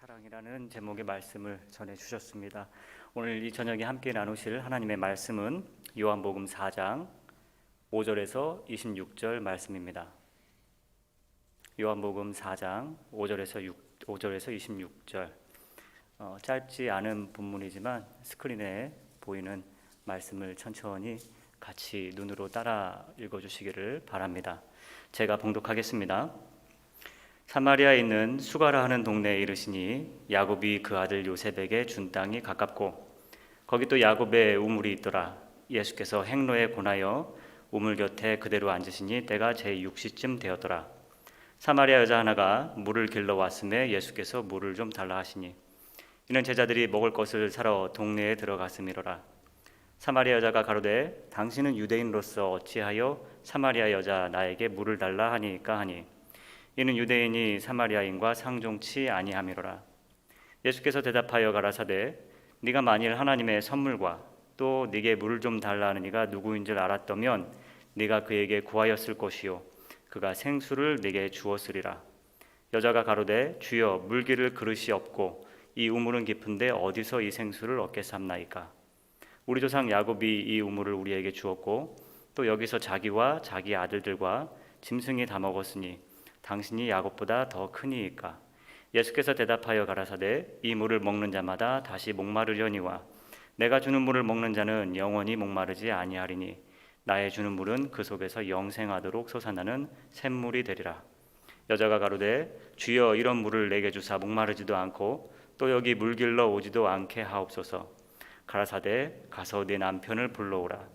사랑이라는 제목의 말씀을 전해 주셨습니다. 오늘 이 저녁에 함께 나누실 하나님의 말씀은 요한복음 4장 5절에서 26절 말씀입니다. 요한복음 4장 5절에서 26절. 짧지 않은 본문이지만 스크린에 보이는 말씀을 천천히 같이 눈으로 따라 읽어주시기를 바랍니다. 제가 봉독하겠습니다. 사마리아에 있는 수가라 하는 동네에 이르시니 야곱이 그 아들 요셉에게 준 땅이 가깝고 거기 또 야곱의 우물이 있더라. 예수께서 행로에 권하여 우물 곁에 그대로 앉으시니 때가 제6시쯤 되었더라. 사마리아 여자 하나가 물을 길러 왔음에 예수께서 물을 좀 달라 하시니 이는 제자들이 먹을 것을 사러 동네에 들어갔음이로라. 사마리아 여자가 가로되 당신은 유대인으로서 어찌하여 사마리아 여자 나에게 물을 달라 하니까 하니 이는 유대인이 사마리아인과 상종치 아니함이로라. 예수께서 대답하여 가라사대 네가 만일 하나님의 선물과 또 네게 물을 좀 달라 하는 이가 누구인 줄 알았다면 네가 그에게 구하였을 것이요 그가 생수를 네게 주었으리라. 여자가 가로되 주여 물기를 그릇이 없고 이 우물은 깊은데 어디서 이 생수를 얻겠삼나이까. 우리 조상 야곱이 이 우물을 우리에게 주었고 또 여기서 자기와 자기 아들들과 짐승이 다 먹었으니 당신이 야곱보다 더 크니이까. 예수께서 대답하여 가라사대 이 물을 먹는 자마다 다시 목마르려니와 내가 주는 물을 먹는 자는 영원히 목마르지 아니하리니 나의 주는 물은 그 속에서 영생하도록 솟아나는 샘물이 되리라. 여자가 가로되 주여 이런 물을 내게 주사 목마르지도 않고 또 여기 물 길러 오지도 않게 하옵소서. 가라사대 가서 네 남편을 불러오라.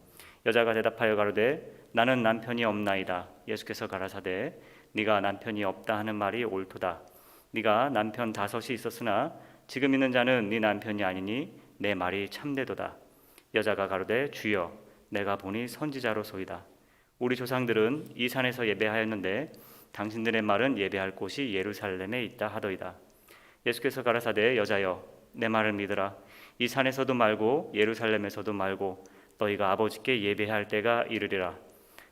여자가 대답하여 가로되 나는 남편이 없나이다. 예수께서 가라사대 네가 남편이 없다 하는 말이 옳도다. 네가 남편 5이 있었으나 지금 있는 자는 네 남편이 아니니 내 말이 참되도다. 여자가 가로되 주여 내가 보니 선지자로소이다. 우리 조상들은 이 산에서 예배하였는데 당신들의 말은 예배할 곳이 예루살렘에 있다 하더이다. 예수께서 가라사대 여자여 내 말을 믿으라. 이 산에서도 말고 예루살렘에서도 말고 너희가 아버지께 예배할 때가 이르리라.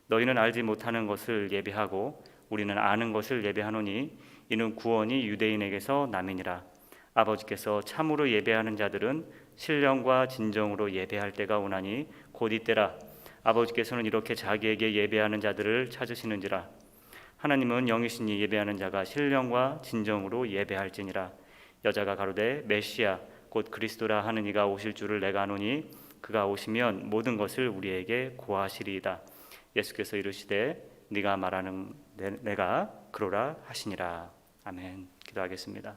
너희는 알지 못하는 것을 예배하고 우리는 아는 것을 예배하노니 이는 구원이 유대인에게서 남이니라. 아버지께서 참으로 예배하는 자들은 신령과 진정으로 예배할 때가 오나니 곧 이때라. 아버지께서는 이렇게 자기에게 예배하는 자들을 찾으시는지라. 하나님은 영이시니 예배하는 자가 신령과 진정으로 예배할지니라. 여자가 가로되 메시아 곧 그리스도라 하는 이가 오실 줄을 내가 아노니 그가 오시면 모든 것을 우리에게 고하시리이다. 예수께서 이르시되 네가 말하는 내가 그러라 하시니라. 아멘. 기도하겠습니다.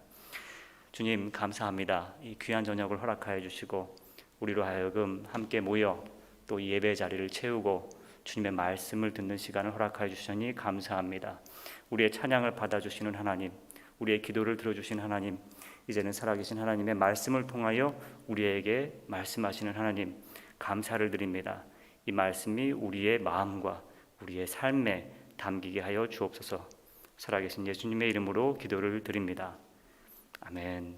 주님 감사합니다. 이 귀한 저녁을 허락하여 주시고 우리로 하여금 함께 모여 또 예배 자리를 채우고 주님의 말씀을 듣는 시간을 허락하여 주시니 감사합니다. 우리의 찬양을 받아주시는 하나님, 우리의 기도를 들어주신 하나님, 이제는 살아계신 하나님의 말씀을 통하여 우리에게 말씀하시는 하나님 감사를 드립니다. 이 말씀이 우리의 마음과 우리의 삶에 담기게 하여 주옵소서. 살아계신 예수님의 이름으로 기도를 드립니다. 아멘.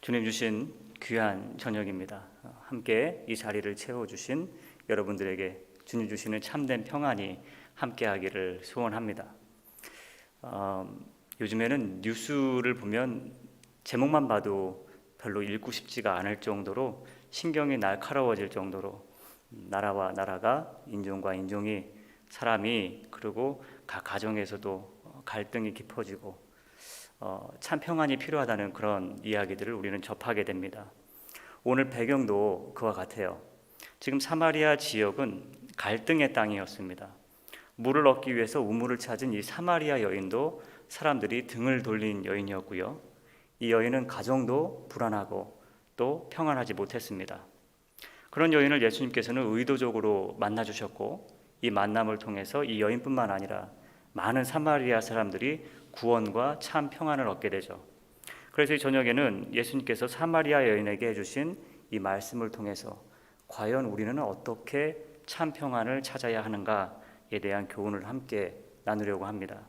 주님 주신 귀한 저녁입니다. 함께 이 자리를 채워주신 여러분들에게 주님 주시는 참된 평안이 함께하기를 소원합니다. 요즘에는 뉴스를 보면 제목만 봐도 별로 읽고 싶지가 않을 정도로 신경이 날카로워질 정도로 나라와 나라가, 인종과 인종이, 사람이, 그리고 각 가정에서도 갈등이 깊어지고 참 평안이 필요하다는 그런 이야기들을 우리는 접하게 됩니다. 오늘 배경도 그와 같아요. 지금 사마리아 지역은 갈등의 땅이었습니다. 물을 얻기 위해서 우물을 찾은 이 사마리아 여인도 사람들이 등을 돌린 여인이었고요. 이 여인은 가정도 불안하고 또 평안하지 못했습니다. 그런 여인을 예수님께서는 의도적으로 만나주셨고 이 만남을 통해서 이 여인뿐만 아니라 많은 사마리아 사람들이 구원과 참 평안을 얻게 되죠. 그래서 이 저녁에는 예수님께서 사마리아 여인에게 해주신 이 말씀을 통해서 과연 우리는 어떻게 참 평안을 찾아야 하는가에 대한 교훈을 함께 나누려고 합니다.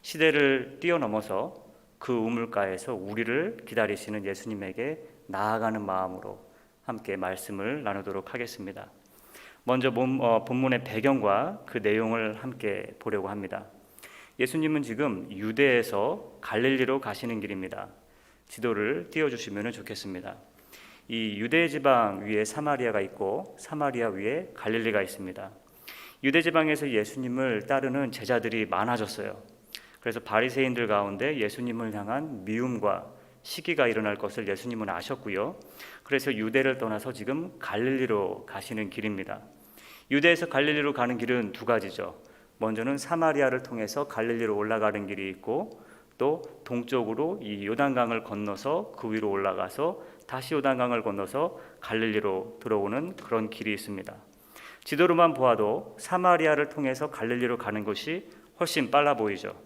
시대를 뛰어넘어서 그 우물가에서 우리를 기다리시는 예수님에게 나아가는 마음으로 함께 말씀을 나누도록 하겠습니다. 먼저 본문의 배경과 그 내용을 함께 보려고 합니다. 예수님은 지금 유대에서 갈릴리로 가시는 길입니다. 지도를 띄워주시면 좋겠습니다. 이 유대 지방 위에 사마리아가 있고 사마리아 위에 갈릴리가 있습니다. 유대 지방에서 예수님을 따르는 제자들이 많아졌어요. 그래서 바리새인들 가운데 예수님을 향한 미움과 시기가 일어날 것을 예수님은 아셨고요. 그래서 유대를 떠나서 지금 갈릴리로 가시는 길입니다. 유대에서 갈릴리로 가는 길은 두 가지죠. 먼저는 사마리아를 통해서 갈릴리로 올라가는 길이 있고, 또 동쪽으로 이 요단강을 건너서 그 위로 올라가서 다시 요단강을 건너서 갈릴리로 들어오는 그런 길이 있습니다. 지도로만 보아도 사마리아를 통해서 갈릴리로 가는 것이 훨씬 빨라 보이죠.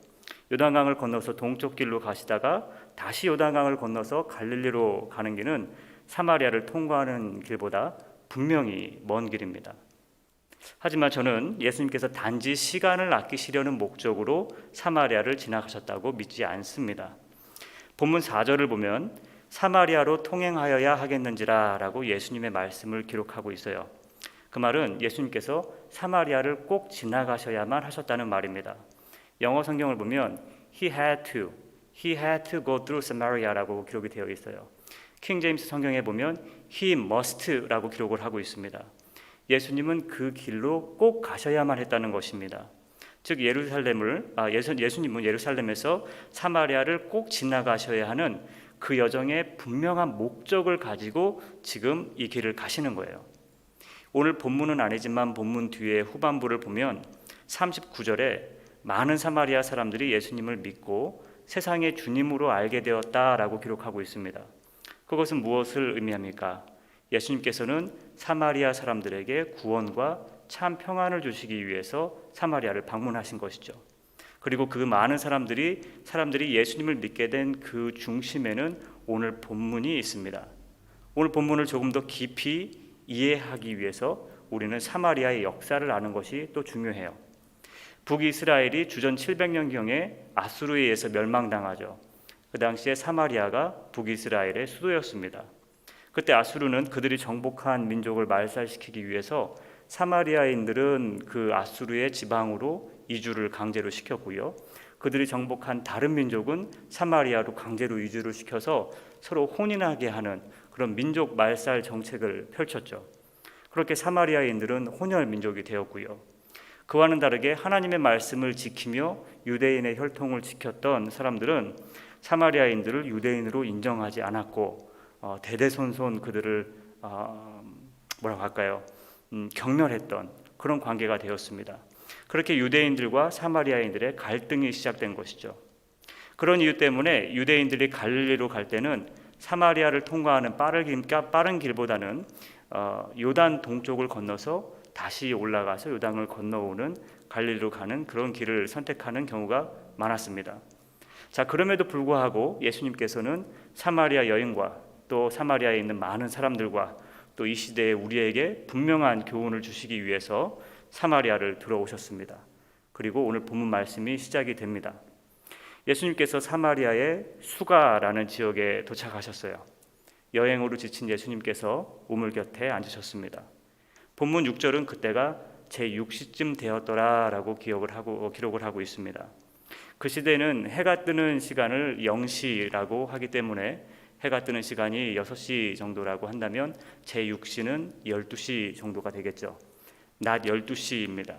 요단강을 건너서 동쪽 길로 가시다가 다시 요단강을 건너서 갈릴리로 가는 길은 사마리아를 통과하는 길보다 분명히 먼 길입니다. 하지만 저는 예수님께서 단지 시간을 아끼시려는 목적으로 사마리아를 지나가셨다고 믿지 않습니다. 본문 4절을 보면 사마리아로 통행하여야 하겠는지라 라고 예수님의 말씀을 기록하고 있어요. 그 말은 예수님께서 사마리아를 꼭 지나가셔야만 하셨다는 말입니다. 영어 성경을 보면 He had to go through Samaria라고 기록이 되어 있어요. 킹 제임스 성경에 보면 He must라고 기록을 하고 있습니다. 예수님은 그 길로 꼭 가셔야만 했다는 것입니다. 즉 예수님은 예루살렘에서 사마리아를 꼭 지나가셔야 하는 그 여정의 분명한 목적을 가지고 지금 이 길을 가시는 거예요. 오늘 본문은 아니지만 본문 뒤에 후반부를 보면 39절에 많은 사마리아 사람들이 예수님을 믿고 세상의 주님으로 알게 되었다라고 기록하고 있습니다. 그것은 무엇을 의미합니까? 예수님께서는 사마리아 사람들에게 구원과 참 평안을 주시기 위해서 사마리아를 방문하신 것이죠. 그리고 그 많은 사람들이 예수님을 믿게 된 그 중심에는 오늘 본문이 있습니다. 오늘 본문을 조금 더 깊이 이해하기 위해서 우리는 사마리아의 역사를 아는 것이 또 중요해요. 북이스라엘이 주전 700년경에 아수르에 의해서 멸망당하죠. 그 당시에 사마리아가 북이스라엘의 수도였습니다. 그때 아수르는 그들이 정복한 민족을 말살시키기 위해서 사마리아인들은 그 아수르의 지방으로 이주를 강제로 시켰고요. 그들이 정복한 다른 민족은 사마리아로 강제로 이주를 시켜서 서로 혼인하게 하는 그런 민족 말살 정책을 펼쳤죠. 그렇게 사마리아인들은 혼혈 민족이 되었고요. 그와는 다르게 하나님의 말씀을 지키며 유대인의 혈통을 지켰던 사람들은 사마리아인들을 유대인으로 인정하지 않았고 대대손손 그들을 경멸했던 그런 관계가 되었습니다. 그렇게 유대인들과 사마리아인들의 갈등이 시작된 것이죠. 그런 이유 때문에 유대인들이 갈릴리로 갈 때는 사마리아를 통과하는 빠른 길보다는 요단 동쪽을 건너서 다시 올라가서 요단을 건너오는 갈릴리로 가는 그런 길을 선택하는 경우가 많았습니다. 자, 그럼에도 불구하고 예수님께서는 사마리아 여인과 또 사마리아에 있는 많은 사람들과 또 이 시대에 우리에게 분명한 교훈을 주시기 위해서 사마리아를 들어오셨습니다. 그리고 오늘 본문 말씀이 시작이 됩니다. 예수님께서 사마리아의 수가라는 지역에 도착하셨어요. 여행으로 지친 예수님께서 우물 곁에 앉으셨습니다. 본문 6절은 그때가 제6시쯤 되었더라라고 기록을 하고 있습니다. 그 시대는 해가 뜨는 시간을 0시라고 하기 때문에 해가 뜨는 시간이 6시 정도라고 한다면 제6시는 12시 정도가 되겠죠. 낮 12시입니다.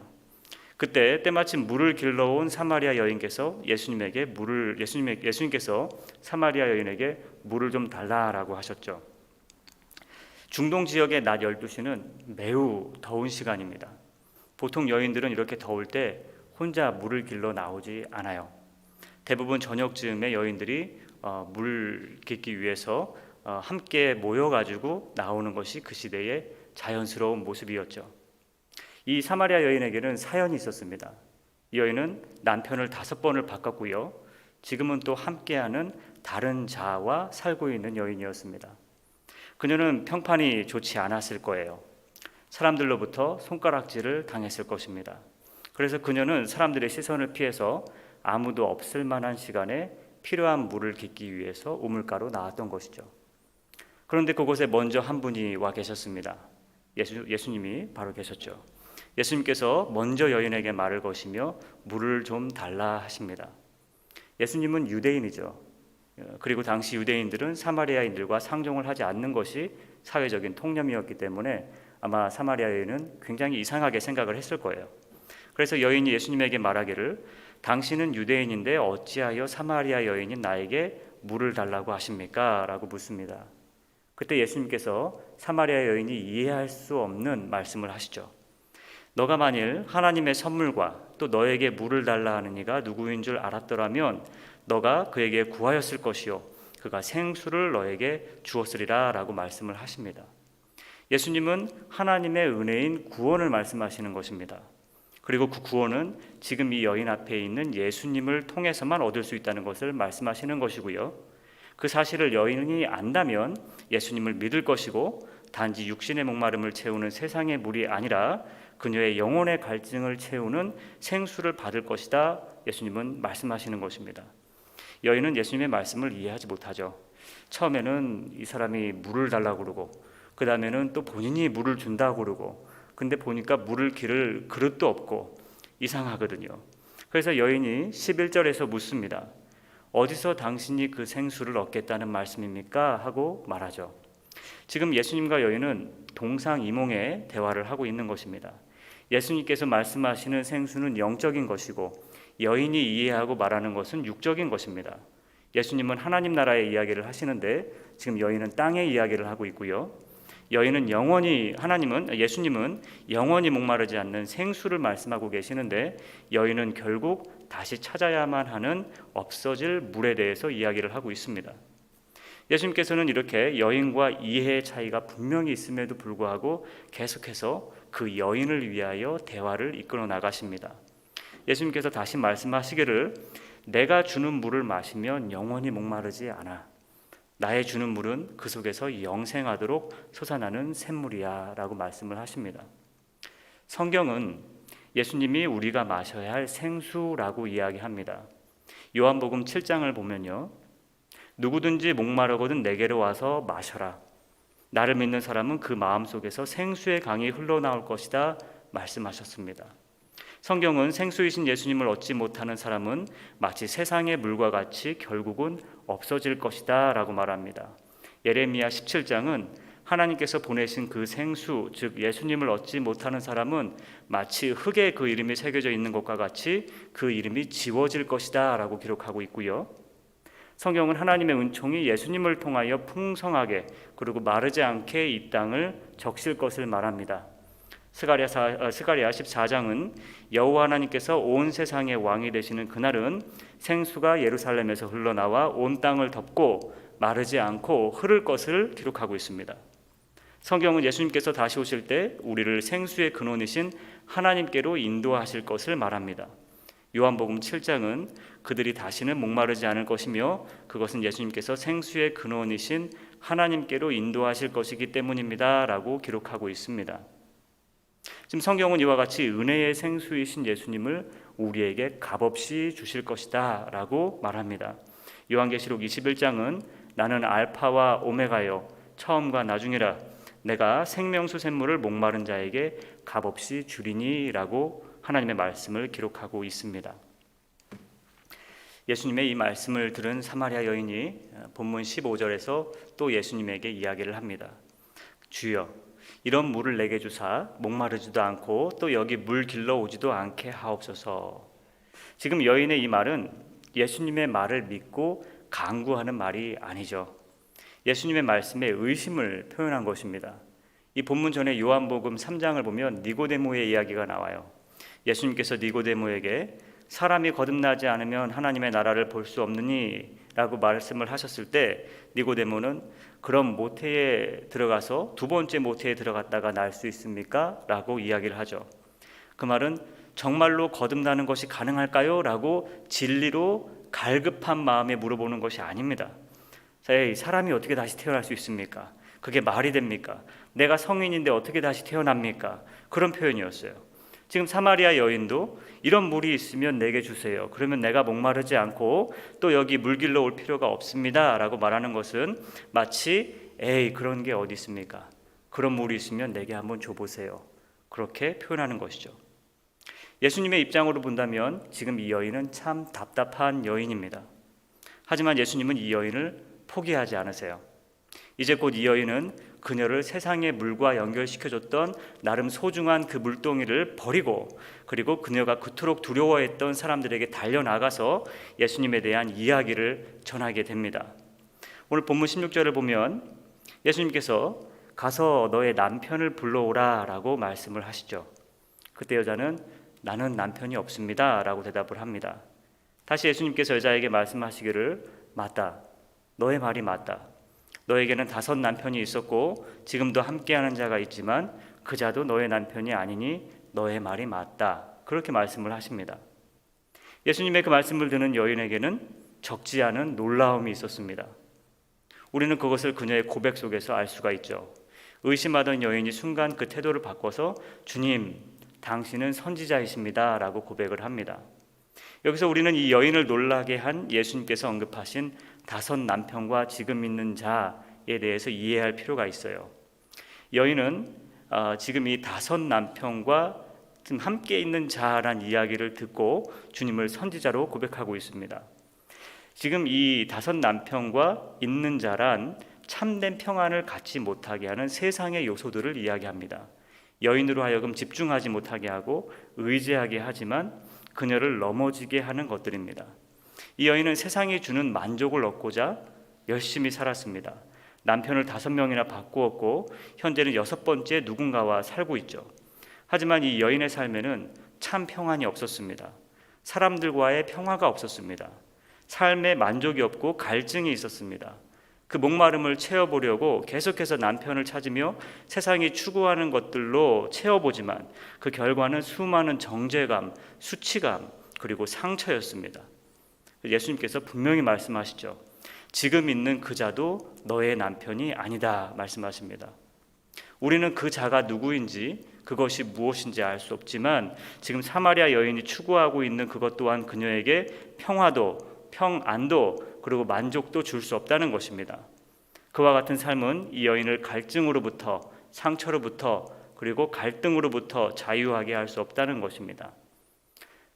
그때 때마침 물을 길러온 사마리아 여인께서 예수님께서 사마리아 여인에게 물을 좀 달라라고 하셨죠. 중동 지역의 낮 12시는 매우 더운 시간입니다. 보통 여인들은 이렇게 더울 때 혼자 물을 길러 나오지 않아요. 대부분 저녁쯤에 여인들이 물 깃기 위해서 함께 모여가지고 나오는 것이 그 시대의 자연스러운 모습이었죠. 이 사마리아 여인에게는 사연이 있었습니다. 이 여인은 남편을 5번을 바꿨고요. 지금은 또 함께하는 다른 자와 살고 있는 여인이었습니다. 그녀는 평판이 좋지 않았을 거예요. 사람들로부터 손가락질을 당했을 것입니다. 그래서 그녀는 사람들의 시선을 피해서 아무도 없을 만한 시간에 필요한 물을 깃기 위해서 우물가로 나왔던 것이죠. 그런데 그곳에 먼저 한 분이 와 계셨습니다. 예수님이 바로 계셨죠. 예수님께서 먼저 여인에게 말을 거시며 물을 좀 달라 하십니다. 예수님은 유대인이죠. 그리고 당시 유대인들은 사마리아인들과 상종을 하지 않는 것이 사회적인 통념이었기 때문에 아마 사마리아 여인은 굉장히 이상하게 생각을 했을 거예요. 그래서 여인이 예수님에게 말하기를 당신은 유대인인데 어찌하여 사마리아 여인인 나에게 물을 달라고 하십니까? 라고 묻습니다. 그때 예수님께서 사마리아 여인이 이해할 수 없는 말씀을 하시죠. 너가 만일 하나님의 선물과 또 너에게 물을 달라 하는 이가 누구인 줄 알았더라면 너가 그에게 구하였을 것이요 그가 생수를 너에게 주었으리라 라고 말씀을 하십니다. 예수님은 하나님의 은혜인 구원을 말씀하시는 것입니다. 그리고 그 구원은 지금 이 여인 앞에 있는 예수님을 통해서만 얻을 수 있다는 것을 말씀하시는 것이고요. 그 사실을 여인이 안다면 예수님을 믿을 것이고 단지 육신의 목마름을 채우는 세상의 물이 아니라 그녀의 영혼의 갈증을 채우는 생수를 받을 것이다. 예수님은 말씀하시는 것입니다. 여인은 예수님의 말씀을 이해하지 못하죠. 처음에는 이 사람이 물을 달라고 그러고 그 다음에는 또 본인이 물을 준다고 그러고 근데 보니까 물을 기를 그릇도 없고 이상하거든요. 그래서 여인이 11절에서 묻습니다. 어디서 당신이 그 생수를 얻겠다는 말씀입니까? 하고 말하죠. 지금 예수님과 여인은 동상이몽의 대화를 하고 있는 것입니다. 예수님께서 말씀하시는 생수는 영적인 것이고 여인이 이해하고 말하는 것은 육적인 것입니다. 예수님은 하나님 나라의 이야기를 하시는데 지금 여인은 땅의 이야기를 하고 있고요. 예수님은 영원히 목마르지 않는 생수를 말씀하고 계시는데 여인은 결국 다시 찾아야만 하는 없어질 물에 대해서 이야기를 하고 있습니다. 예수님께서는 이렇게 여인과 이해의 차이가 분명히 있음에도 불구하고 계속해서 그 여인을 위하여 대화를 이끌어 나가십니다. 예수님께서 다시 말씀하시기를 내가 주는 물을 마시면 영원히 목마르지 않아. 나의 주는 물은 그 속에서 영생하도록 솟아나는 샘물이야 라고 말씀을 하십니다. 성경은 예수님이 우리가 마셔야 할 생수라고 이야기합니다. 요한복음 7장을 보면요. 누구든지 목마르거든 내게로 와서 마셔라. 나를 믿는 사람은 그 마음속에서 생수의 강이 흘러나올 것이다 말씀하셨습니다. 성경은 생수이신 예수님을 얻지 못하는 사람은 마치 세상의 물과 같이 결국은 없어질 것이다 라고 말합니다. 예레미야 17장은 하나님께서 보내신 그 생수, 즉 예수님을 얻지 못하는 사람은 마치 흙에 그 이름이 새겨져 있는 것과 같이 그 이름이 지워질 것이다 라고 기록하고 있고요. 성경은 하나님의 은총이 예수님을 통하여 풍성하게 그리고 마르지 않게 이 땅을 적실 것을 말합니다. 스가랴 14장은 여호와 하나님께서 온 세상의 왕이 되시는 그날은 생수가 예루살렘에서 흘러나와 온 땅을 덮고 마르지 않고 흐를 것을 기록하고 있습니다. 성경은 예수님께서 다시 오실 때 우리를 생수의 근원이신 하나님께로 인도하실 것을 말합니다. 요한복음 7장은 그들이 다시는 목마르지 않을 것이며 그것은 예수님께서 생수의 근원이신 하나님께로 인도하실 것이기 때문입니다 라고 기록하고 있습니다. 지금 성경은 이와 같이 은혜의 생수이신 예수님을 우리에게 값없이 주실 것이다 라고 말합니다. 요한계시록 21장은 나는 알파와 오메가요 처음과 나중이라 내가 생명수 샘물을 목마른 자에게 값없이 주리니 라고 하나님의 말씀을 기록하고 있습니다. 예수님의 이 말씀을 들은 사마리아 여인이 본문 15절에서 또 예수님에게 이야기를 합니다. 주여 이런 물을 내게 주사 목마르지도 않고 또 여기 물 길러 오지도 않게 하옵소서. 지금 여인의 이 말은 예수님의 말을 믿고 간구하는 말이 아니죠. 예수님의 말씀에 의심을 표현한 것입니다. 이 본문 전에 요한복음 3장을 보면 니고데모의 이야기가 나와요. 예수님께서 니고데모에게 사람이 거듭나지 않으면 하나님의 나라를 볼 수 없느니 라고 말씀을 하셨을 때 니고데모는 그럼 모태에 들어가서 두 번째 모태에 들어갔다가 날 수 있습니까? 라고 이야기를 하죠. 그 말은 정말로 거듭나는 것이 가능할까요? 라고 진리로 갈급한 마음에 물어보는 것이 아닙니다. 사람이 어떻게 다시 태어날 수 있습니까? 그게 말이 됩니까? 내가 성인인데 어떻게 다시 태어납니까? 그런 표현이었어요. 지금 사마리아 여인도 이런 물이 있으면 내게 주세요. 그러면 내가 목마르지 않고 또 여기 물 길러 올 필요가 없습니다 라고 말하는 것은 마치 그런 게 어디 있습니까? 그런 물이 있으면 내게 한번 줘보세요. 그렇게 표현하는 것이죠. 예수님의 입장으로 본다면 지금 이 여인은 참 답답한 여인입니다. 하지만 예수님은 이 여인을 포기하지 않으세요. 이제 곧 이 여인은 그녀를 세상의 물과 연결시켜줬던 나름 소중한 그 물동이를 버리고, 그리고 그녀가 그토록 두려워했던 사람들에게 달려나가서 예수님에 대한 이야기를 전하게 됩니다. 오늘 본문 16절을 보면 예수님께서 가서 너의 남편을 불러오라 라고 말씀을 하시죠. 그때 여자는 나는 남편이 없습니다 라고 대답을 합니다. 다시 예수님께서 여자에게 말씀하시기를 맞다. 너의 말이 맞다. 너에게는 5 남편이 있었고 지금도 함께하는 자가 있지만 그 자도 너의 남편이 아니니 너의 말이 맞다. 그렇게 말씀을 하십니다. 예수님의 그 말씀을 듣는 여인에게는 적지 않은 놀라움이 있었습니다. 우리는 그것을 그녀의 고백 속에서 알 수가 있죠. 의심하던 여인이 순간 그 태도를 바꿔서 주님, 당신은 선지자이십니다 라고 고백을 합니다. 여기서 우리는 이 여인을 놀라게 한 예수님께서 언급하신 5 남편과 지금 있는 자에 대해서 이해할 필요가 있어요. 여인은 지금 이 5 남편과 지금 함께 있는 자란 이야기를 듣고 주님을 선지자로 고백하고 있습니다. 지금 이 5 남편과 있는 자란 참된 평안을 갖지 못하게 하는 세상의 요소들을 이야기합니다. 여인으로 하여금 집중하지 못하게 하고 의지하게 하지만 그녀를 넘어지게 하는 것들입니다. 이 여인은 세상이 주는 만족을 얻고자 열심히 살았습니다. 남편을 5명이나 바꾸었고 현재는 6번째 누군가와 살고 있죠. 하지만 이 여인의 삶에는 참 평안이 없었습니다. 사람들과의 평화가 없었습니다. 삶에 만족이 없고 갈증이 있었습니다. 그 목마름을 채워보려고 계속해서 남편을 찾으며 세상이 추구하는 것들로 채워보지만 그 결과는 수많은 정죄감, 수치감, 그리고 상처였습니다. 예수님께서 분명히 말씀하시죠. 지금 있는 그 자도 너의 남편이 아니다 말씀하십니다. 우리는 그 자가 누구인지 그것이 무엇인지 알 수 없지만 지금 사마리아 여인이 추구하고 있는 그것 또한 그녀에게 평화도, 평안도, 그리고 만족도 줄 수 없다는 것입니다. 그와 같은 삶은 이 여인을 갈증으로부터, 상처로부터, 그리고 갈등으로부터 자유하게 할 수 없다는 것입니다.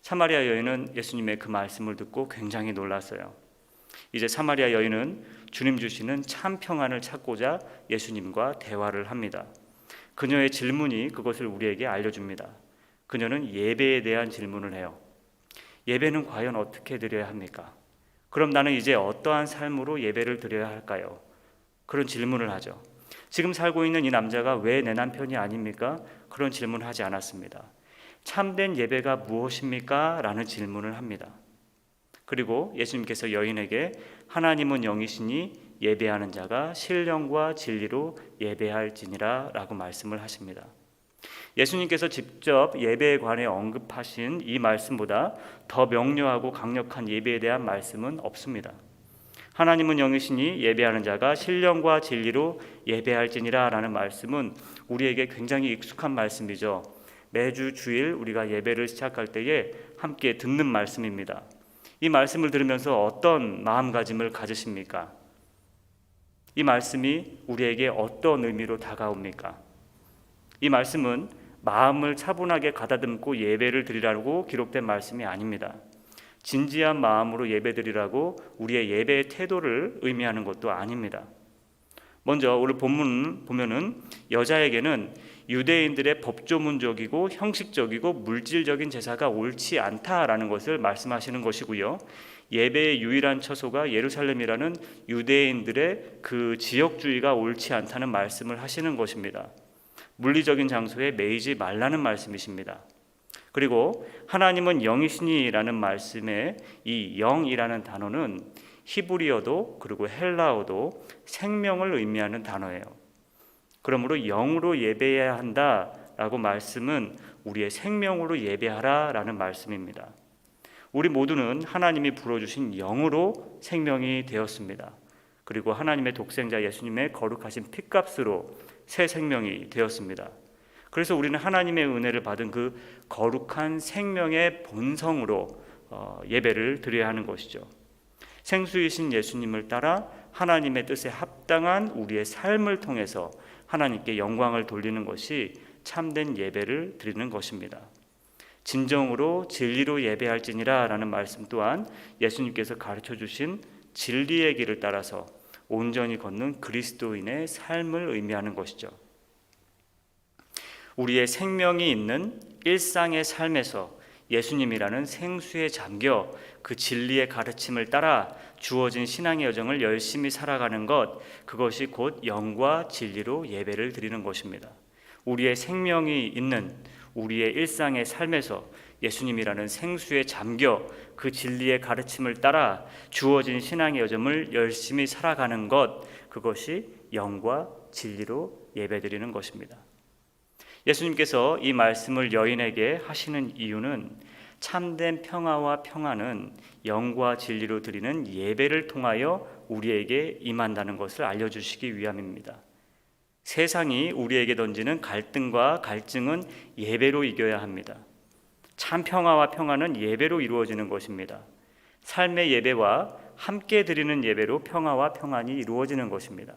사마리아 여인은 예수님의 그 말씀을 듣고 굉장히 놀랐어요. 이제 사마리아 여인은 주님 주시는 참 평안을 찾고자 예수님과 대화를 합니다. 그녀의 질문이 그것을 우리에게 알려줍니다. 그녀는 예배에 대한 질문을 해요. 예배는 과연 어떻게 드려야 합니까? 그럼 나는 이제 어떠한 삶으로 예배를 드려야 할까요? 그런 질문을 하죠. 지금 살고 있는 이 남자가 왜 내 남편이 아닙니까? 그런 질문을 하지 않았습니다. 참된 예배가 무엇입니까? 라는 질문을 합니다. 그리고 예수님께서 여인에게 하나님은 영이시니 예배하는 자가 신령과 진리로 예배할지니라 라고 말씀을 하십니다. 예수님께서 직접 예배에 관해 언급하신 이 말씀보다 더 명료하고 강력한 예배에 대한 말씀은 없습니다. 하나님은 영이시니 예배하는 자가 신령과 진리로 예배할지니라 라는 말씀은 우리에게 굉장히 익숙한 말씀이죠. 매주 주일 우리가 예배를 시작할 때에 함께 듣는 말씀입니다. 이 말씀을 들으면서 어떤 마음가짐을 가지십니까? 이 말씀이 우리에게 어떤 의미로 다가옵니까? 이 말씀은 마음을 차분하게 가다듬고 예배를 드리라고 기록된 말씀이 아닙니다. 진지한 마음으로 예배드리라고 우리의 예배의 태도를 의미하는 것도 아닙니다. 먼저 오늘 본문 보면은 여자에게는 유대인들의 법조문적이고 형식적이고 물질적인 제사가 옳지 않다라는 것을 말씀하시는 것이고요. 예배의 유일한 처소가 예루살렘이라는 유대인들의 그 지역주의가 옳지 않다는 말씀을 하시는 것입니다. 물리적인 장소에 매이지 말라는 말씀이십니다. 그리고 하나님은 영이시니라는 말씀에 이 영이라는 단어는 히브리어도 그리고 헬라어도 생명을 의미하는 단어예요. 그러므로 영으로 예배해야 한다라고 말씀은 우리의 생명으로 예배하라라는 말씀입니다. 우리 모두는 하나님이 불어주신 영으로 생명이 되었습니다. 그리고 하나님의 독생자 예수님의 거룩하신 핏값으로 새 생명이 되었습니다. 그래서 우리는 하나님의 은혜를 받은 그 거룩한 생명의 본성으로 예배를 드려야 하는 것이죠. 생수이신 예수님을 따라 하나님의 뜻에 합당한 우리의 삶을 통해서 하나님께 영광을 돌리는 것이 참된 예배를 드리는 것입니다. 진정으로 진리로 예배할지니라 라는 말씀 또한 예수님께서 가르쳐 주신 진리의 길을 따라서 온전히 걷는 그리스도인의 삶을 의미하는 것이죠. 우리의 생명이 있는 일상의 삶에서 예수님이라는 생수에 잠겨 그 진리의 가르침을 따라 주어진 신앙의 여정을 열심히 살아가는 것, 그것이 곧 영과 진리로 예배를 드리는 것입니다. 우리의 생명이 있는 우리의 일상의 삶에서 예수님이라는 생수에 잠겨 그 진리의 가르침을 따라 주어진 신앙의 여정을 열심히 살아가는 것, 그것이 영과 진리로 예배드리는 것입니다. 예수님께서 이 말씀을 여인에게 하시는 이유는 참된 평화와 평안은 영과 진리로 드리는 예배를 통하여 우리에게 임한다는 것을 알려주시기 위함입니다. 세상이 우리에게 던지는 갈등과 갈증은 예배로 이겨야 합니다. 참 평화와 평안은 예배로 이루어지는 것입니다. 삶의 예배와 함께 드리는 예배로 평화와 평안이 이루어지는 것입니다.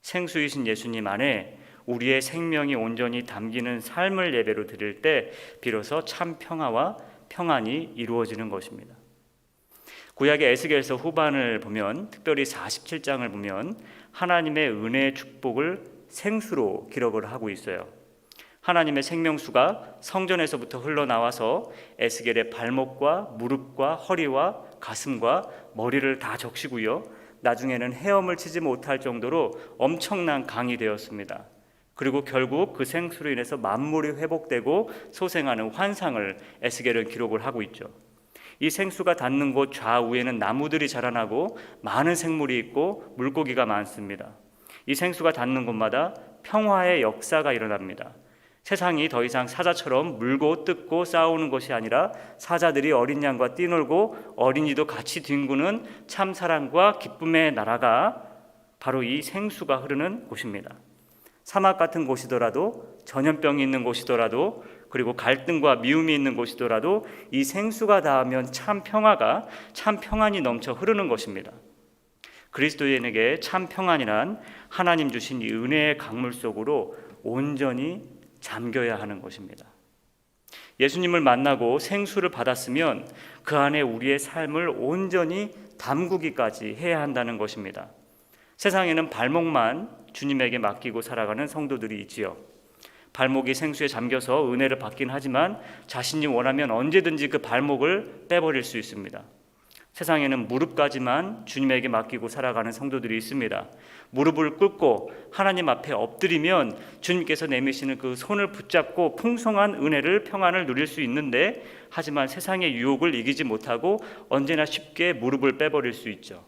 생수이신 예수님 안에 우리의 생명이 온전히 담기는 삶을 예배로 드릴 때 비로소 참 평화와 평안이 이루어지는 것입니다. 구약의 에스겔서 후반을 보면, 특별히 47장을 보면 하나님의 은혜의 축복을 생수로 기록을 하고 있어요. 하나님의 생명수가 성전에서부터 흘러나와서 에스겔의 발목과 무릎과 허리와 가슴과 머리를 다 적시고요, 나중에는 헤엄을 치지 못할 정도로 엄청난 강이 되었습니다. 그리고 결국 그 생수로 인해서 만물이 회복되고 소생하는 환상을 에스겔은 기록을 하고 있죠. 이 생수가 닿는 곳 좌우에는 나무들이 자라나고 많은 생물이 있고 물고기가 많습니다. 이 생수가 닿는 곳마다 평화의 역사가 일어납니다. 세상이 더 이상 사자처럼 물고 뜯고 싸우는 것이 아니라 사자들이 어린 양과 뛰놀고 어린이도 같이 뒹구는 참 사랑과 기쁨의 나라가 바로 이 생수가 흐르는 곳입니다. 사막 같은 곳이더라도, 전염병이 있는 곳이더라도, 그리고 갈등과 미움이 있는 곳이더라도 이 생수가 닿으면 참 평화가, 참 평안이 넘쳐 흐르는 것입니다. 그리스도인에게 참 평안이란 하나님 주신 이 은혜의 강물 속으로 온전히 잠겨야 하는 것입니다. 예수님을 만나고 생수를 받았으면 그 안에 우리의 삶을 온전히 담그기까지 해야 한다는 것입니다. 세상에는 발목만 주님에게 맡기고 살아가는 성도들이 있지요. 발목이 생수에 잠겨서 은혜를 받긴 하지만 자신이 원하면 언제든지 그 발목을 빼버릴 수 있습니다. 세상에는 무릎까지만 주님에게 맡기고 살아가는 성도들이 있습니다. 무릎을 꿇고 하나님 앞에 엎드리면 주님께서 내미시는 그 손을 붙잡고 풍성한 은혜를, 평안을 누릴 수 있는데, 하지만 세상의 유혹을 이기지 못하고 언제나 쉽게 무릎을 빼버릴 수 있죠.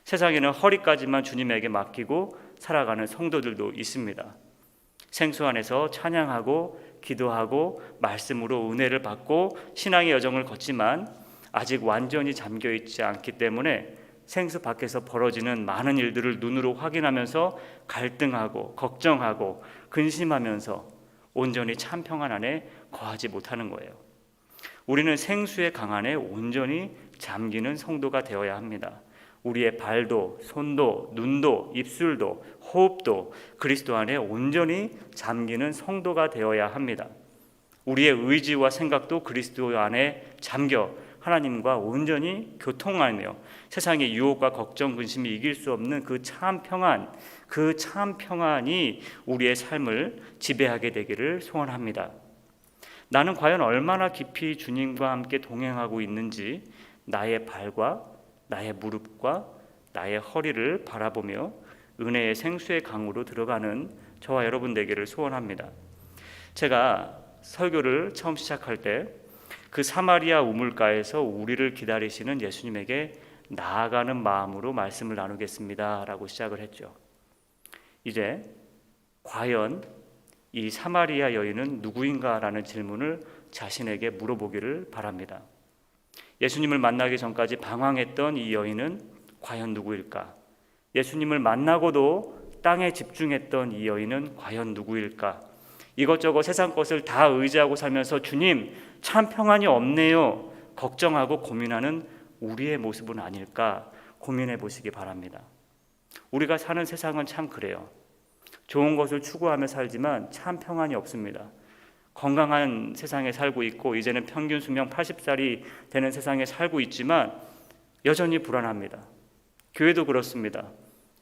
세상에는 허리까지만 주님에게 맡기고 살아가는 성도들도 있습니다. 생수 안에서 찬양하고 기도하고 말씀으로 은혜를 받고 신앙의 여정을 걷지만 아직 완전히 잠겨있지 않기 때문에 생수 밖에서 벌어지는 많은 일들을 눈으로 확인하면서 갈등하고 걱정하고 근심하면서 온전히 참 평안 안에 거하지 못하는 거예요. 우리는 생수의 강 안에 온전히 잠기는 성도가 되어야 합니다. 우리의 발도, 손도, 눈도, 입술도, 호흡도 그리스도 안에 온전히 잠기는 성도가 되어야 합니다. 우리의 의지와 생각도 그리스도 안에 잠겨 하나님과 온전히 교통하며 세상의 유혹과 걱정, 근심이 이길 수 없는 그 참 평안, 그 참 평안이 우리의 삶을 지배하게 되기를 소원합니다. 나는 과연 얼마나 깊이 주님과 함께 동행하고 있는지 나의 발과 나의 무릎과 나의 허리를 바라보며 은혜의 생수의 강으로 들어가는 저와 여러분 되기를 소원합니다. 제가 설교를 처음 시작할 때 그 사마리아 우물가에서 우리를 기다리시는 예수님에게 나아가는 마음으로 말씀을 나누겠습니다 라고 시작을 했죠. 이제 과연 이 사마리아 여인은 누구인가 라는 질문을 자신에게 물어보기를 바랍니다. 예수님을 만나기 전까지 방황했던 이 여인은 과연 누구일까? 예수님을 만나고도 땅에 집중했던 이 여인은 과연 누구일까? 이것저것 세상 것을 다 의지하고 살면서 주님 참 평안이 없네요 걱정하고 고민하는 우리의 모습은 아닐까 고민해 보시기 바랍니다. 우리가 사는 세상은 참 그래요. 좋은 것을 추구하며 살지만 참 평안이 없습니다. 건강한 세상에 살고 있고 이제는 평균 수명 80살이 되는 세상에 살고 있지만 여전히 불안합니다. 교회도 그렇습니다.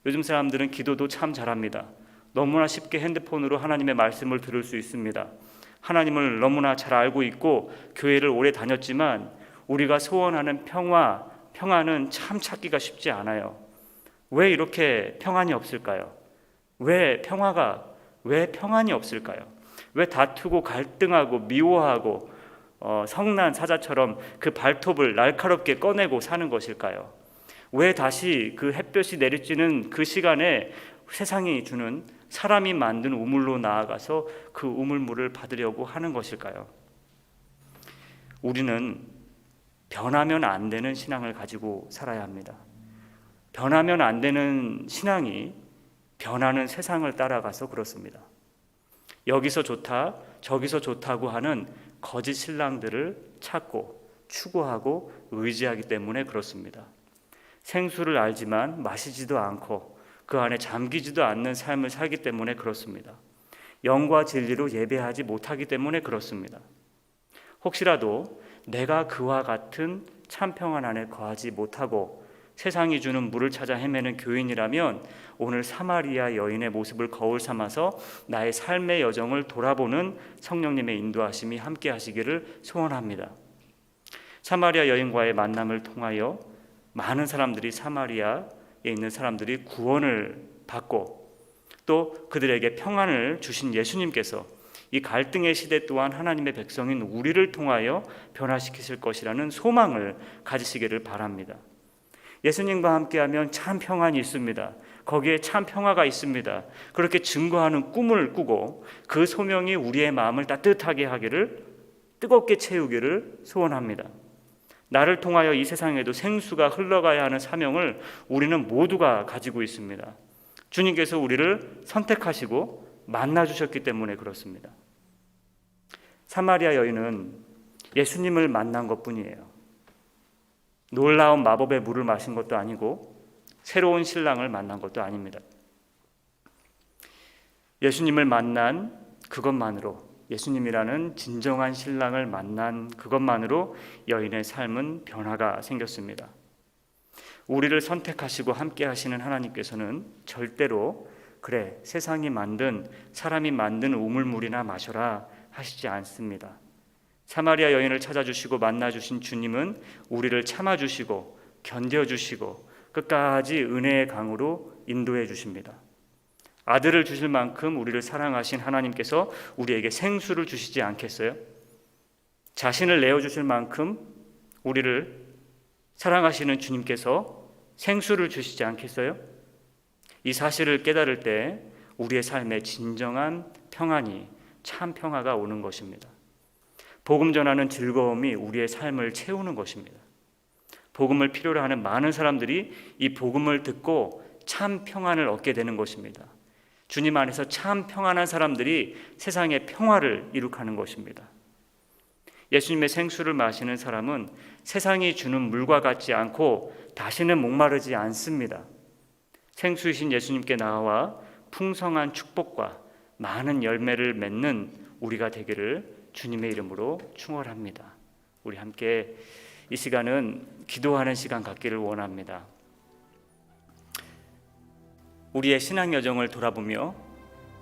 요즘 사람들은 기도도 참 잘합니다. 너무나 쉽게 핸드폰으로 하나님의 말씀을 들을 수 있습니다. 하나님을 너무나 잘 알고 있고 교회를 오래 다녔지만 우리가 소원하는 평안은 참 찾기가 쉽지 않아요. 왜 이렇게 평안이 없을까요? 왜 평안이 없을까요? 왜 다투고 갈등하고 미워하고 성난 사자처럼 그 발톱을 날카롭게 꺼내고 사는 것일까요? 왜 다시 그 햇볕이 내리쬐는 그 시간에 세상이 주는 사람이 만든 우물로 나아가서 그 우물물을 받으려고 하는 것일까요? 우리는 변하면 안 되는 신앙을 가지고 살아야 합니다. 변하면 안 되는 신앙이 변하는 세상을 따라가서 그렇습니다. 여기서 좋다, 저기서 좋다고 하는 거짓 신랑들을 찾고 추구하고 의지하기 때문에 그렇습니다. 생수를 알지만 마시지도 않고 그 안에 잠기지도 않는 삶을 살기 때문에 그렇습니다. 영과 진리로 예배하지 못하기 때문에 그렇습니다. 혹시라도 내가 그와 같은 참 평안 안에 거하지 못하고 세상이 주는 물을 찾아 헤매는 교인이라면 오늘 사마리아 여인의 모습을 거울 삼아서 나의 삶의 여정을 돌아보는 성령님의 인도하심이 함께 하시기를 소원합니다. 사마리아 여인과의 만남을 통하여 많은 사람들이 사마리아에 있는 사람들이 구원을 받고 또 그들에게 평안을 주신 예수님께서 이 갈등의 시대 또한 하나님의 백성인 우리를 통하여 변화시키실 것이라는 소망을 가지시기를 바랍니다. 예수님과 함께하면 참 평안이 있습니다. 거기에 참 평화가 있습니다. 그렇게 증거하는 꿈을 꾸고 그 소명이 우리의 마음을 따뜻하게 하기를, 뜨겁게 채우기를 소원합니다. 나를 통하여 이 세상에도 생수가 흘러가야 하는 사명을 우리는 모두가 가지고 있습니다. 주님께서 우리를 선택하시고 만나주셨기 때문에 그렇습니다. 사마리아 여인은 예수님을 만난 것뿐이에요. 놀라운 마법의 물을 마신 것도 아니고 새로운 신랑을 만난 것도 아닙니다. 예수님을 만난 그것만으로, 예수님이라는 진정한 신랑을 만난 그것만으로 여인의 삶은 변화가 생겼습니다. 우리를 선택하시고 함께 하시는 하나님께서는 절대로 그래 세상이 만든 사람이 만든 우물물이나 마셔라 하시지 않습니다. 사마리아 여인을 찾아주시고 만나주신 주님은 우리를 참아주시고 견뎌주시고 끝까지 은혜의 강으로 인도해 주십니다. 아들을 주실 만큼 우리를 사랑하신 하나님께서 우리에게 생수를 주시지 않겠어요? 자신을 내어주실 만큼 우리를 사랑하시는 주님께서 생수를 주시지 않겠어요? 이 사실을 깨달을 때 우리의 삶에 진정한 평안이, 참 평화가 오는 것입니다. 복음 전하는 즐거움이 우리의 삶을 채우는 것입니다. 복음을 필요로 하는 많은 사람들이 이 복음을 듣고 참 평안을 얻게 되는 것입니다. 주님 안에서 참 평안한 사람들이 세상의 평화를 이룩하는 것입니다. 예수님의 생수를 마시는 사람은 세상이 주는 물과 같지 않고 다시는 목마르지 않습니다. 생수이신 예수님께 나와 풍성한 축복과 많은 열매를 맺는 우리가 되기를 주님의 이름으로 축원합니다. 우리 함께 이 시간은 기도하는 시간 갖기를 원합니다. 우리의 신앙 여정을 돌아보며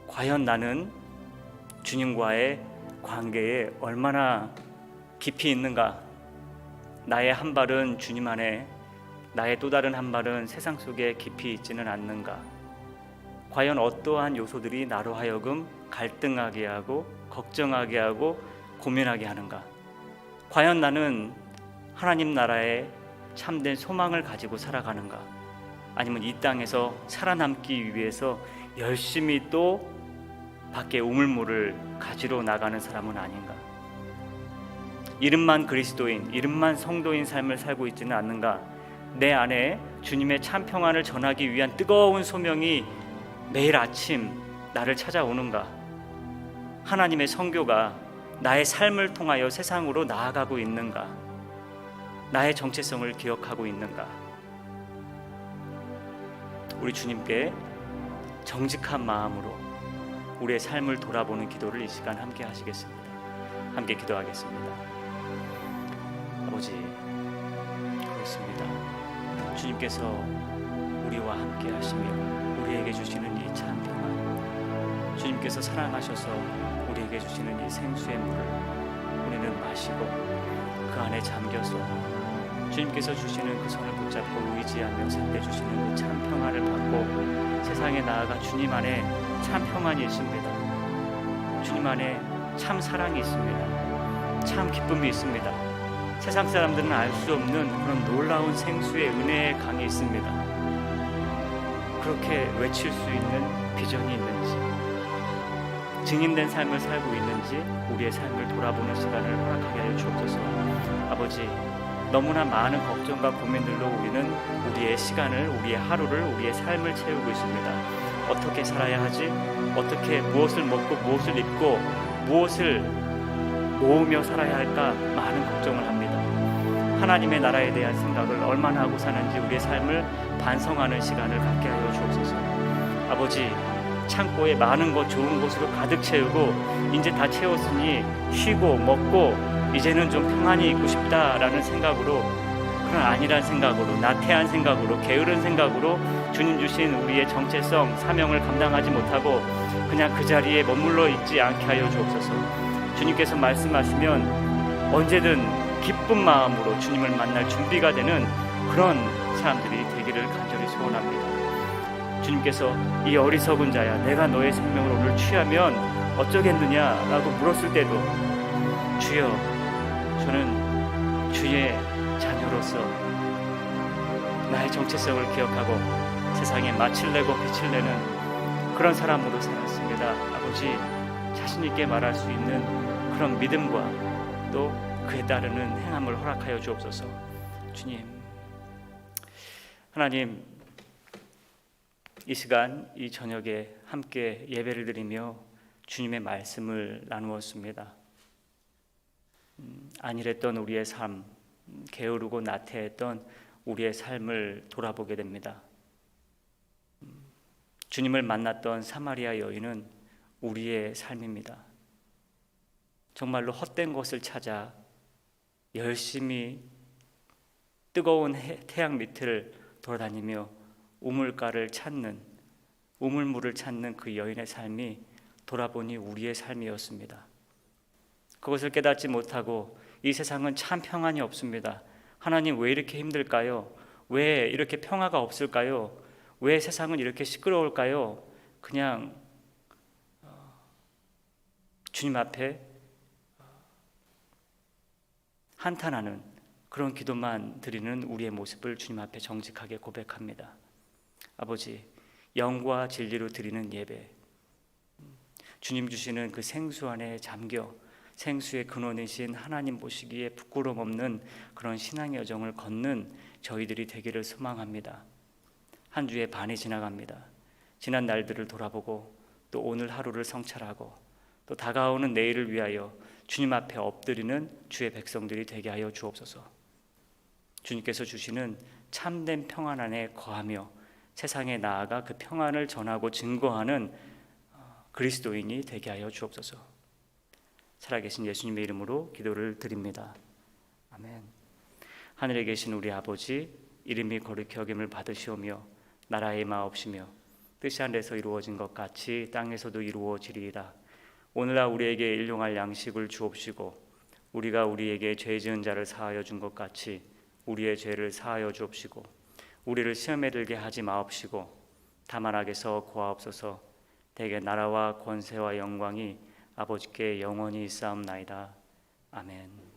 과연 나는 주님과의 관계에 얼마나 깊이 있는가? 나의 한 발은 주님 안에, 나의 또 다른 한 발은 세상 속에 깊이 있지는 않는가? 과연 어떠한 요소들이 나로 하여금 갈등하게 하고 걱정하게 하고 고민하게 하는가? 과연 나는 하나님 나라에 참된 소망을 가지고 살아가는가? 아니면 이 땅에서 살아남기 위해서 열심히 또 밖에 우물물을 가지러 나가는 사람은 아닌가? 이름만 그리스도인, 이름만 성도인 삶을 살고 있지는 않는가? 내 안에 주님의 참 평안을 전하기 위한 뜨거운 소명이 매일 아침 나를 찾아오는가? 하나님의 선교가 나의 삶을 통하여 세상으로 나아가고 있는가? 나의 정체성을 기억하고 있는가? 우리 주님께 정직한 마음으로 우리의 삶을 돌아보는 기도를 이 시간 함께 하시겠습니다. 함께 기도하겠습니다. 아버지, 그렇습니다. 주님께서 우리와 함께 하시며 우리에게 주시는 이 참 평안, 주님께서 사랑하셔서 우리에게 주시는 이 생수의 물을 우리는 마시고 그 안에 잠겨서 주님께서 주시는 그 손을 붙잡고 의지하며 살때 주시는 그 참 평안을 받고 세상에 나아가 주님 안에 참 평안이 있습니다. 주님 안에 참 사랑이 있습니다. 참 기쁨이 있습니다. 세상 사람들은 알 수 없는 그런 놀라운 생수의 은혜의 강이 있습니다. 그렇게 외칠 수 있는 비전이 있는지, 증인된 삶을 살고 있는지 우리의 삶을 돌아보는 시간을 허락하게 하여 주옵소서. 아버지, 너무나 많은 걱정과 고민들로 우리는 우리의 시간을, 우리의 하루를, 우리의 삶을 채우고 있습니다. 어떻게 살아야 하지? 어떻게 무엇을 먹고 무엇을 입고 무엇을 모으며 살아야 할까? 많은 걱정을 합니다. 하나님의 나라에 대한 생각을 얼마나 하고 사는지 우리의 삶을 반성하는 시간을 갖게 하여 주옵소서. 아버지, 창고에 많은 것 좋은 것으로 가득 채우고 이제 다 채웠으니 쉬고 먹고 이제는 좀 평안히 있고 싶다라는 생각으로, 그런 아니란 생각으로, 나태한 생각으로, 게으른 생각으로 주님 주신 우리의 정체성, 사명을 감당하지 못하고 그냥 그 자리에 머물러 있지 않게 하여 주옵소서. 주님께서 말씀하시면 언제든 기쁜 마음으로 주님을 만날 준비가 되는 그런 사람들이 되기를 간절히 소원합니다. 주님께서 이 어리석은 자야, 내가 너의 생명을 오늘 취하면 어쩌겠느냐라고 물었을 때도 주여, 저는 주의 자녀로서 나의 정체성을 기억하고 세상에 맛을 내고 빛을 내는 그런 사람으로 살았습니다. 아버지, 자신 있게 말할 수 있는 그런 믿음과 또 그에 따르는 행함을 허락하여 주옵소서. 주님, 하나님, 이 시간 이 저녁에 함께 예배를 드리며 주님의 말씀을 나누었습니다. 안일했던 우리의 삶, 게으르고 나태했던 우리의 삶을 돌아보게 됩니다. 주님을 만났던 사마리아 여인은 우리의 삶입니다. 정말로 헛된 것을 찾아 열심히 뜨거운 태양 밑을 돌아다니며 우물가를 찾는, 우물물을 찾는 그 여인의 삶이 돌아보니 우리의 삶이었습니다. 그것을 깨닫지 못하고 이 세상은 참 평안이 없습니다. 하나님, 왜 이렇게 힘들까요? 왜 이렇게 평화가 없을까요? 왜 세상은 이렇게 시끄러울까요? 그냥 주님 앞에 한탄하는 그런 기도만 드리는 우리의 모습을 주님 앞에 정직하게 고백합니다. 아버지, 영과 진리로 드리는 예배, 주님 주시는 그 생수 안에 잠겨 생수의 근원이신 하나님 보시기에 부끄러움 없는 그런 신앙의 여정을 걷는 저희들이 되기를 소망합니다. 한 주의 반이 지나갑니다. 지난 날들을 돌아보고 또 오늘 하루를 성찰하고 또 다가오는 내일을 위하여 주님 앞에 엎드리는 주의 백성들이 되게 하여 주옵소서. 주님께서 주시는 참된 평안 안에 거하며 세상에 나아가 그 평안을 전하고 증거하는 그리스도인이 되게 하여 주옵소서. 살아계신 예수님의 이름으로 기도를 드립니다. 아멘. 하늘에 계신 우리 아버지, 이름이 거룩히 여김을 받으시오며 나라의 마옵시며 뜻이 하늘에서 이루어진 것 같이 땅에서도 이루어지리이다. 오늘날 우리에게 일용할 양식을 주옵시고 우리가 우리에게 죄 지은 자를 사하여 준 것 같이 우리의 죄를 사하여 주옵시고 우리를 시험에 들게 하지 마옵시고 다만 악에서 구하옵소서. 대개 나라와 권세와 영광이 아버지께 영원히 있사옵나이다. 아멘.